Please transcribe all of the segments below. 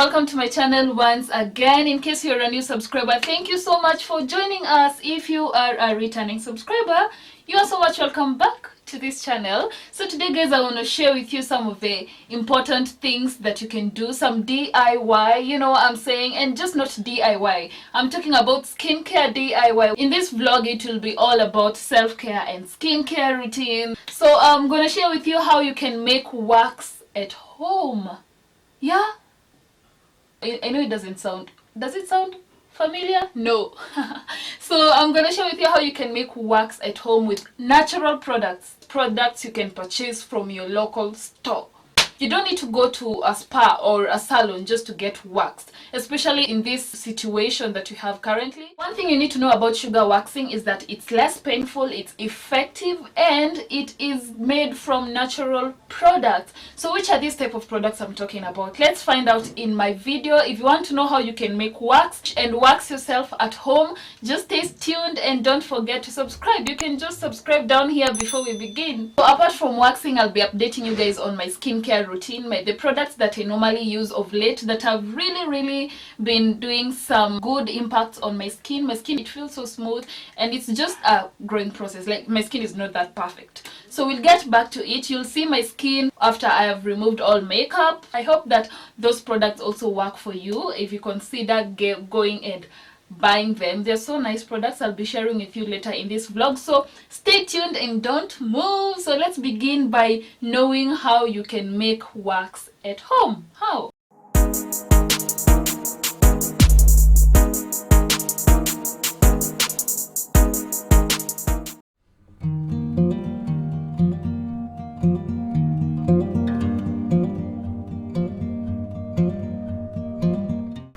welcome to my channel once again. In case you're a new subscriber, thank you so much for joining us. If you are a returning subscriber, you are so much welcome back to this channel. So today guys, I want to share with you some of the important things that you can do, some DIY, you know what I'm saying, and just not DIY. I'm talking about skincare DIY. In this vlog, it will be all about self-care and skincare routine. So I'm gonna share with you how you can make wax at home. Yeah, I know it doesn't sound, does it sound familiar? No. So I'm gonna share with you how you can make wax at home with natural products you can purchase from your local store. You don't need to go to a spa or a salon just to get waxed, especially in this situation that we have currently. One thing you need to know about sugar waxing is that it's less painful, it's effective, and it is made from natural products. So which are these type of products I'm talking about? Let's find out in my video. If you want to know how you can make wax and wax yourself at home, just stay tuned and don't forget to subscribe. You can just subscribe down here before we begin. So apart from waxing, I'll be updating you guys on my skincare routine, the products that I normally use of late that have really been doing some good impacts on my skin. It feels so smooth, and it's just a growing process. Like, my skin is not that perfect. So we'll get back to it. You'll see my skin after I have removed all makeup. I hope that those products also work for you if you consider going and buying them. They're so nice products. I'll be sharing with you later in this vlog, so stay tuned and don't move. So let's begin by knowing how you can make wax at home. How?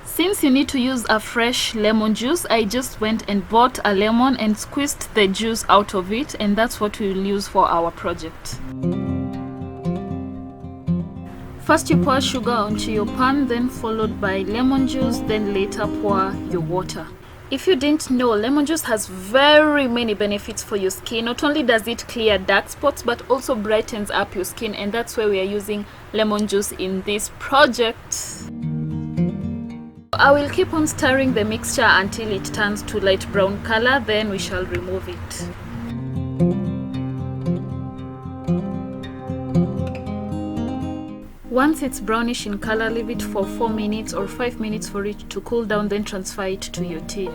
Since you need to use a fresh lemon juice, I just went and bought a lemon and squeezed the juice out of it, and that's what we will use for our project. First you pour sugar onto your pan, then followed by lemon juice, then later pour your water. If you didn't know, lemon juice has very many benefits for your skin. Not only does it clear dark spots, but also brightens up your skin, and that's why we are using lemon juice in this project. I will keep on stirring the mixture until it turns to light brown color, then we shall remove it. Once it's brownish in color, leave it for 4 minutes or 5 minutes for it to cool down, then transfer it to your tin.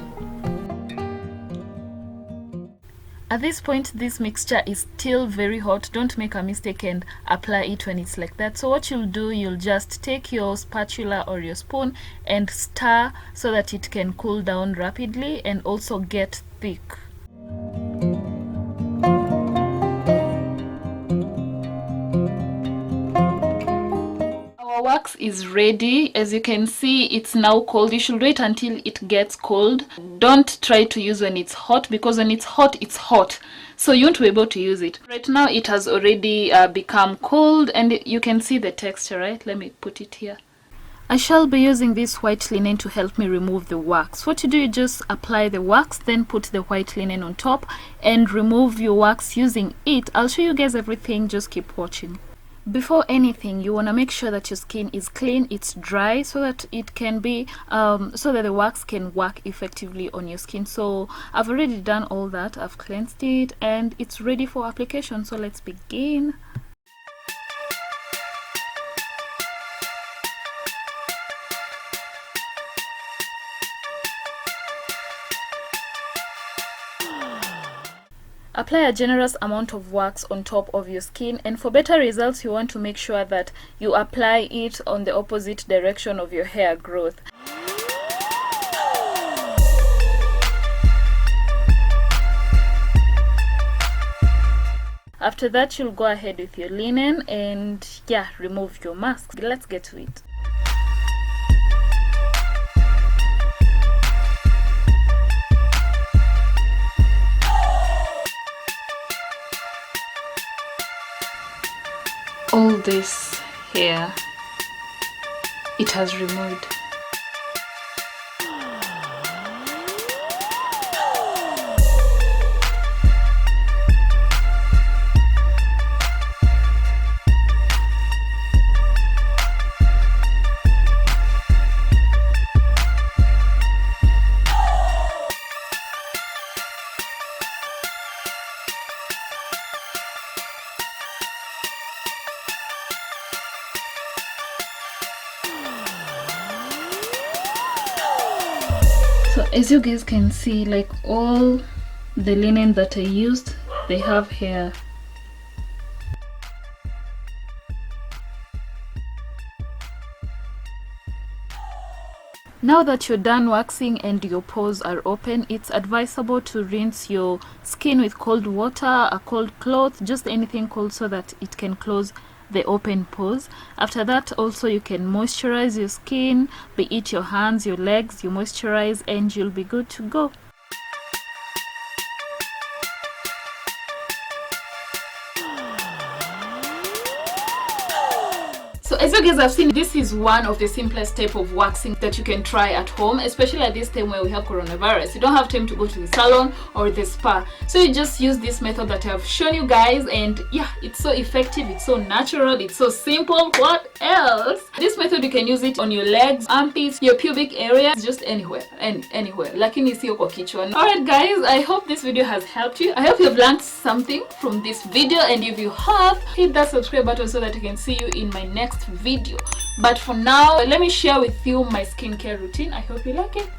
At this point, this mixture is still very hot. Don't make a mistake and apply it when it's like that. So what you'll do, you'll just take your spatula or your spoon and stir so that it can cool down rapidly and also get thick. Wax is ready. As you can see, it's now cold. You should wait until it gets cold. Don't try to use when it's hot, because when it's hot, so you won't be able to use it. Right now it has already become cold, and you can see the texture, right? Let me put it here. I shall be using this white linen to help me remove the wax. What you do, you just apply the wax, then put the white linen on top and remove your wax using it. I'll show you guys everything, just keep watching. Before anything, you want to make sure that your skin is clean, it's dry, so that it can be so that the wax can work effectively on your skin. So I've already done all that. I've cleansed it and it's ready for application. So let's begin. Apply a generous amount of wax on top of your skin, and for better results you want to make sure that you apply it on the opposite direction of your hair growth. After that, you'll go ahead with your linen and remove your mask. Let's get to it. All this hair, it has removed. So as you guys can see, like all the linen that I used, they have hair. Now that you're done waxing and your pores are open, it's advisable to rinse your skin with cold water, a cold cloth, just anything cold so that it can close the open pores. After that, also you can moisturize your skin, be it your hands, your legs, you moisturize and you'll be good to go. So as you guys have seen, this is one of the simplest type of waxing that you can try at home, especially at this time where we have coronavirus. You don't have time to go to the salon or the spa, so you just use this method that I've shown you guys, and yeah, it's so effective, it's so natural, it's so simple. What else? This method you can use it on your legs, armpits, your pubic area, just anywhere and anywhere, lakini sio kwa kichwa. Alright guys, I hope this video has helped you. I hope you've learned something from this video, and if you have, hit that subscribe button so that I can see you in my next video. But for now, let me share with you my skincare routine. I hope you like it.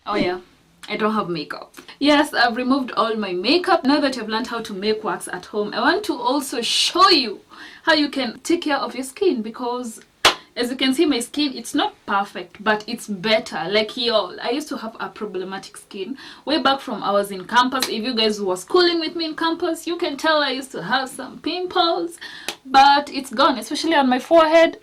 Oh yeah, I don't have makeup. Yes, I've removed all my makeup. Now that I've learned how to make wax at home, I want to also show you how you can take care of your skin, because as you can see, my skin, it's not perfect, but it's better. Like y'all, I used to have a problematic skin way back from I was in campus. If you guys were schooling with me in campus, you can tell I used to have some pimples, but it's gone, especially on my forehead.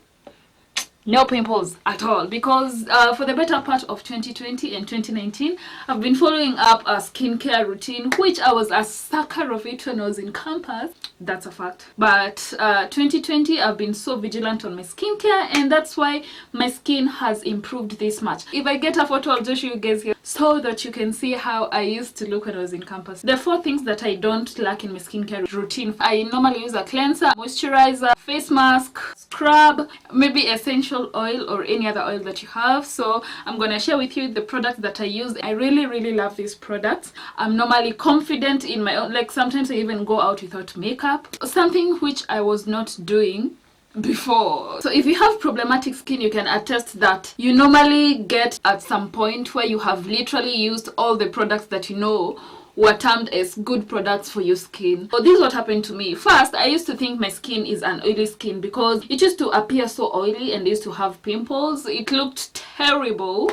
No pimples at all, because for the better part of 2020 and 2019, I've been following up a skincare routine, which I was a sucker of it when I was in campus. That's a fact. But 2020, I've been so vigilant on my skincare, and that's why my skin has improved this much. If I get a photo, I'll just show you guys here so that you can see how I used to look when I was in campus. The 4 things that I don't lack in my skincare routine: I normally use a cleanser, moisturizer, face mask, scrub, maybe essential oil or any other oil that you have. So I'm gonna share with you the products that I use. I really love these products. I'm normally confident in my own, like sometimes I even go out without makeup, something which I was not doing before. So if you have problematic skin, you can attest that you normally get at some point where you have literally used all the products that you know were termed as good products for your skin. So this is what happened to me. First, I used to think my skin is an oily skin because it used to appear so oily and I used to have pimples. It looked terrible.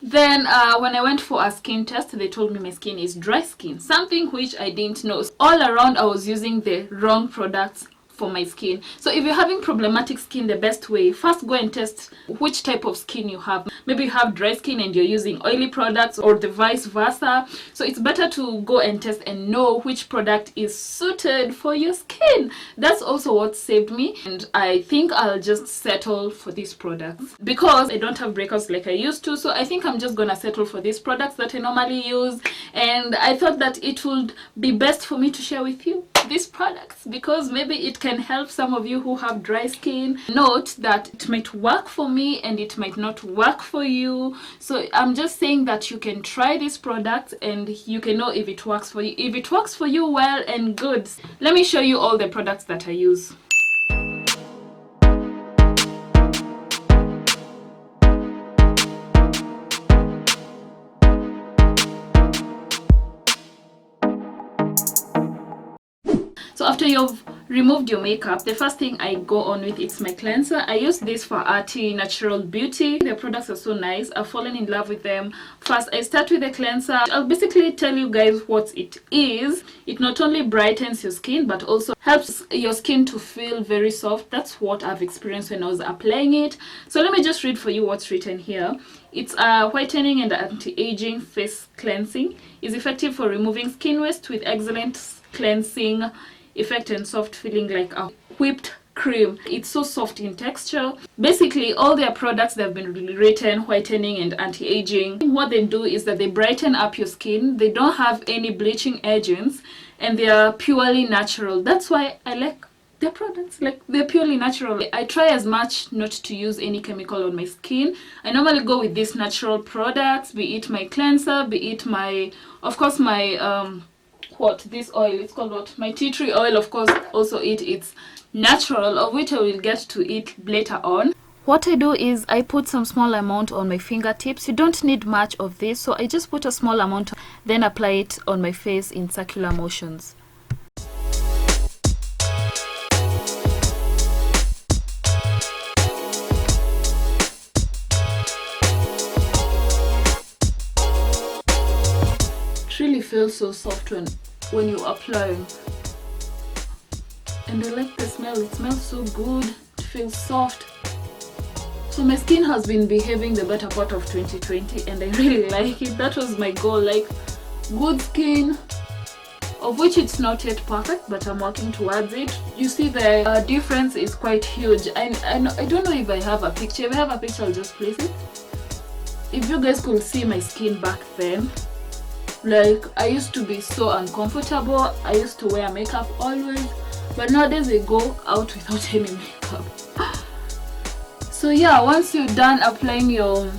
Then when I went for a skin test, they told me my skin is dry skin, something which I didn't know. All around, I was using the wrong products for my skin. So if you're having problematic skin, the best way, first go and test which type of skin you have. Maybe you have dry skin and you're using oily products, or the vice versa. So it's better to go and test and know which product is suited for your skin. That's also what saved me, and I think I'll just settle for these products because I don't have breakouts like I used to. So I think I'm just gonna settle for these products that I normally use, and I thought that it would be best for me to share with you these products because maybe it can help some of you who have dry skin. Note that it might work for me and it might not work for you, so I'm just saying that you can try these products and you can know if it works for you. If it works for you, well and good. Let me show you all the products that I use. So after you've removed your makeup, the first thing I go on with is my cleanser. I use this for FAATII Natural Beauty. Their products are so nice. I've fallen in love with them. First, I start with the cleanser. I'll basically tell you guys what it is. It not only brightens your skin, but also helps your skin to feel very soft. That's what I've experienced when I was applying it. So let me just read for you what's written here. It's a whitening and anti-aging face cleansing. It's effective for removing skin waste with excellent cleansing effect and soft feeling like a whipped cream. It's so soft in texture. Basically, all their products that have been written whitening and anti-aging, what they do is that they brighten up your skin. They don't have any bleaching agents and they are purely natural. That's why I like their products. Like, they're purely natural. I try as much not to use any chemical on my skin. I normally go with these natural products, be it my cleanser, be it my, of course, my this oil, it's called what, my tea tree oil. Of course, also it's natural, of which I will get to it later on. what I do is I put some small amount on my fingertips. You don't need much of this, so I just put a small amount, then apply it on my face in circular motions. It really feels so soft when you apply, and I like the smell. It smells so good. It feels soft. So my skin has been behaving the better part of 2020, and I really like it. That was my goal, like good skin, of which it's not yet perfect, but I'm working towards it. You see the difference is quite huge. I don't know if I have a picture. If I have a picture, I'll just place it. If you guys could see my skin back then, like I used to be so uncomfortable. I used to wear makeup always, but nowadays I go out without any makeup. So yeah, once you're done applying your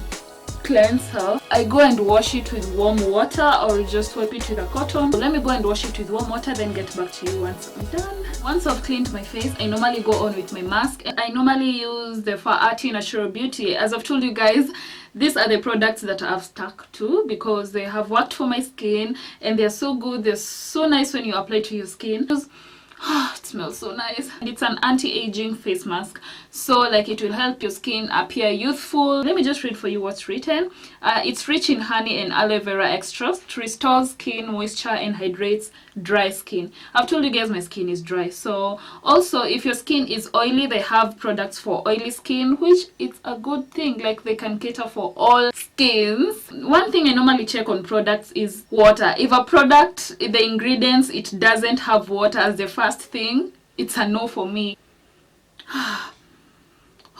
cleanser, I go and wash it with warm water, or just wipe it with a cotton. So let me go and wash it with warm water, then get back to you once I'm done. Once I've cleaned my face, I normally go on with my mask. I normally use the FAATII Natural Beauty. As I've told you guys, these are the products that I've stuck to because they have worked for my skin, and they're so good. They're so nice when you apply to your skin. It smells so nice. And it's an anti-aging face mask, so like it will help your skin appear youthful. Let me just read for you what's written. It's rich in honey and aloe vera extract. It restores skin moisture and hydrates dry skin. I've told you guys my skin is dry, so also if your skin is oily, they have products for oily skin, which is a good thing. Like they can cater for all skins. One thing I normally check on products is water. If a product, the ingredients, it doesn't have water as the first thing, it's a no for me.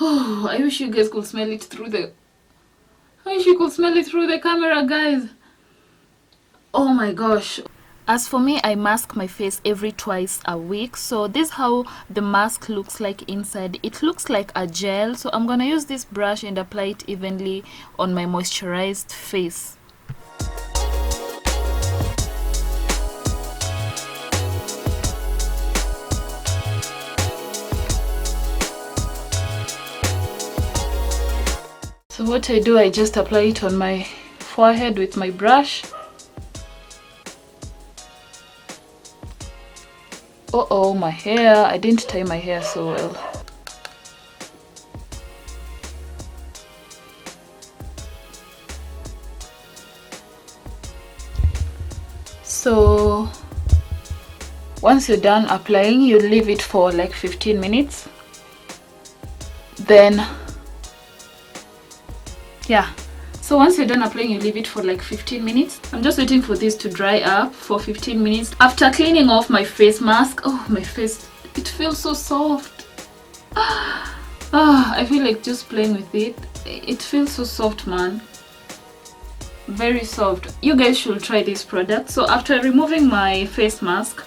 Oh, I wish you guys could smell it through the camera, guys. Oh my gosh. As for me, I mask my face every twice a week. So this is how the mask looks like inside. It looks like a gel. So I'm gonna use this brush and apply it evenly on my moisturized face. So what I do, I just apply it on my forehead with my brush. Oh, my hair. I didn't tie my hair so well. So once you're done applying, you leave it for like 15 minutes. Then yeah, so once you're done applying, you leave it for like 15 minutes. I'm just waiting for this to dry up for 15 minutes. After cleaning off my face mask, oh, my face, it feels so soft. I feel like just playing with it. It feels so soft, man. Very soft. You guys should try this product. So after removing my face mask,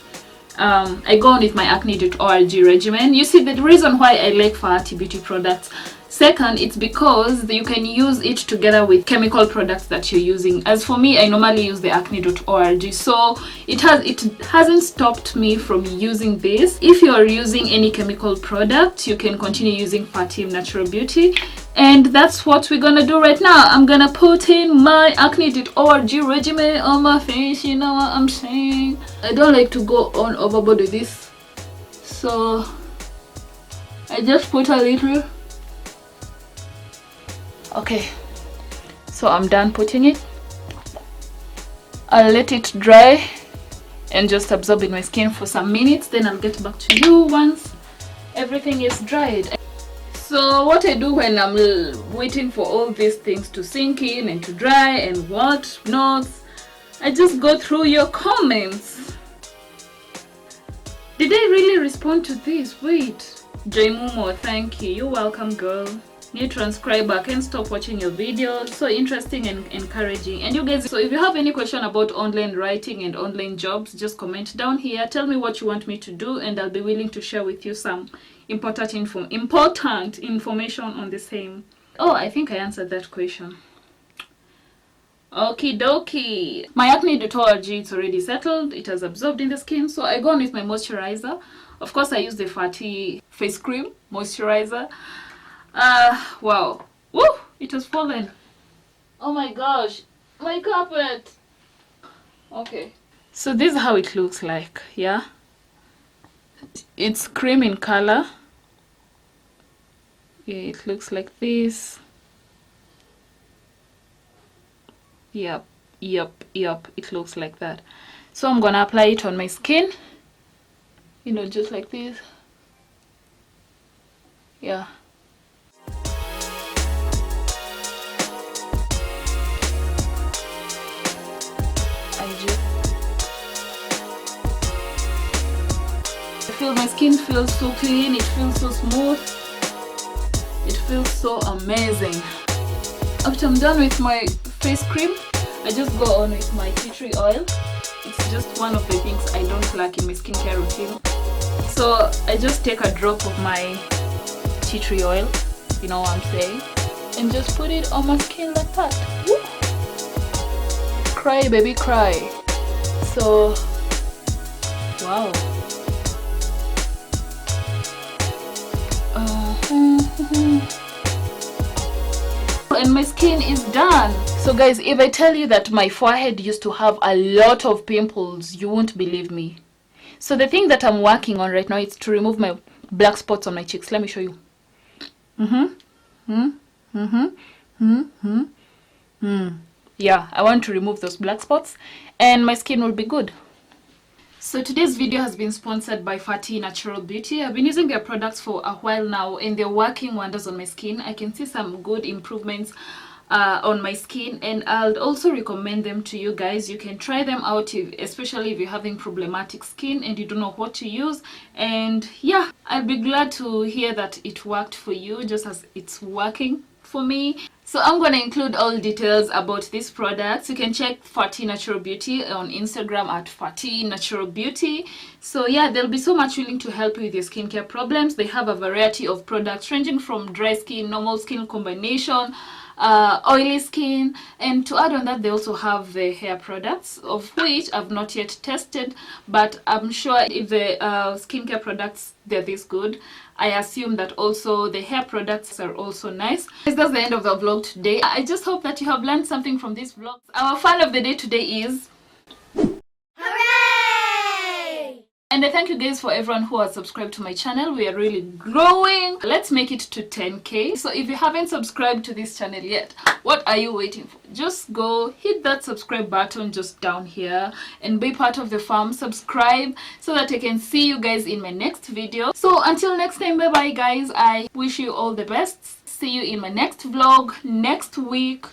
I go on with my acne.org regimen. You see, the reason why I like FAATII beauty products, second, it's because you can use it together with chemical products that you're using. As for me, I normally use the acne.org, so it hasn't stopped me from using this. If you are using any chemical product, you can continue using FAATII Natural Beauty, and that's what we're gonna do right now. I'm gonna put in my acne.org regimen on my face. You know what I'm saying? I don't like to go on overboard with this, so I just put a little. Okay, so I'm done putting it. I'll let it dry and just absorb in my skin for some minutes, then I'll get back to you once everything is dried. So what I do when I'm waiting for all these things to sink in and to dry and what not, I just go through your comments. Did I really respond to this? Wait, Jaimumo, thank you. You're welcome, girl. New transcriber, can't stop watching your videos. So interesting and encouraging. And you guys, so if you have any question about online writing and online jobs, just comment down here. Tell me what you want me to do, and I'll be willing to share with you some important information on the same. Oh, I think I answered that question. Okie dokie. My acne.org, it's already settled. It has absorbed in the skin. So I go on with my moisturizer. Of course, I use the FAATII face cream moisturizer. Wow. Woo! It has fallen. Oh my gosh. My carpet. Okay. So this is how it looks like, yeah? It's cream in color. Yeah, it looks like this. Yep. It looks like that. So I'm gonna apply it on my skin. You know, just like this. Yeah. I feel my skin feels so clean, it feels so smooth, it feels so amazing. After I'm done with my face cream, I just go on with my tea tree oil. It's just one of the things I don't lack in my skincare routine. So I just take a drop of my tea tree oil, you know what I'm saying, and just put it on my skin like that. Woo! Cry baby cry. So wow. And my skin is done. So guys, if I tell you that my forehead used to have a lot of pimples, you won't believe me. So the thing that I'm working on right now is to remove my black spots on my cheeks. Let me show you. Yeah, I want to remove those black spots and my skin will be good. So today's video has been sponsored by FAATII Natural Beauty. I've been using their products for a while now and they're working wonders on my skin. I can see some good improvements on my skin, and I'll also recommend them to you guys. You can try them out, especially if you're having problematic skin and you don't know what to use. And yeah, I'll be glad to hear that it worked for you just as it's working for me. So I'm going to include all details about these products. You can check FAATII Natural Beauty on Instagram at FAATII Natural Beauty. So yeah, they'll be so much willing to help you with your skincare problems. They have a variety of products ranging from dry skin, normal skin combination, oily skin, and to add on that, they also have the hair products, of which I've not yet tested, but I'm sure if the skincare products, they're this good, I assume that also the hair products are also nice. That's the end of the vlog today. I just hope that you have learned something from this vlog. Our fun of the day today is... Hooray! And I thank you guys for everyone who has subscribed to my channel. We are really growing. Let's make it to 10k. So if you haven't subscribed to this channel yet, what are you waiting for? Just go hit that subscribe button just down here and be part of the fam. Subscribe so that I can see you guys in my next video. So until next time, bye bye guys. I wish you all the best. See you in my next vlog next week.